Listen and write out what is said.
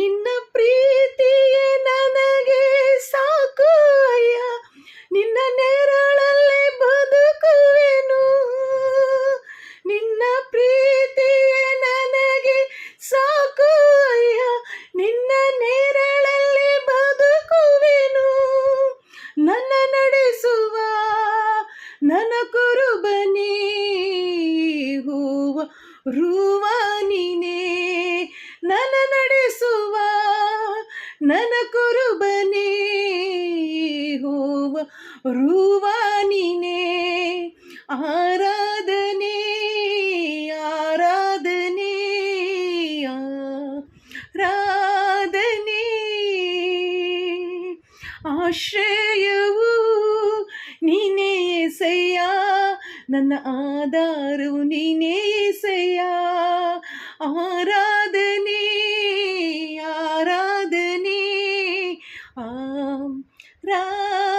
ನಿನ್ನ ಪ್ರೀತಿಯೇ ನನಗೆ ಸಾಕು ಅಯ್ಯ, ನಿನ್ನ ನೆರಳಲ್ಲಿ ಬದುಕುವೆನು. ನಿನ್ನ ಪ್ರೀತಿಯೇ ನನಗೆ ಸಾಕು ಅಯ್ಯ, ನಿನ್ನ ನೆರಳಲ್ಲಿ ಬದುಕುವೆನು. ನನ್ನ ನಡೆಸುವ ನನ್ನ ಕುರುಬನೇ, ಹೂವ ರುವ ನೀನೇ. ನನ್ನ ನಡೆಸುವ ನನ್ನ ಕುರುಬನೇ, ಹೂವ ರುವ ನೀನೇ. ಆರಾಧನೆ ಆರಾಧನೆ ಆರಾಧನೆ. ಆಶ್ರಯವು ನೀನೇ యేసయ్య, ನನ್ನ ಆಧಾರವು ನೀನೇ యేసయ్య. ಆರಾಧನೆ ಆರಾಧನೆ ಆರಾಧನೆ.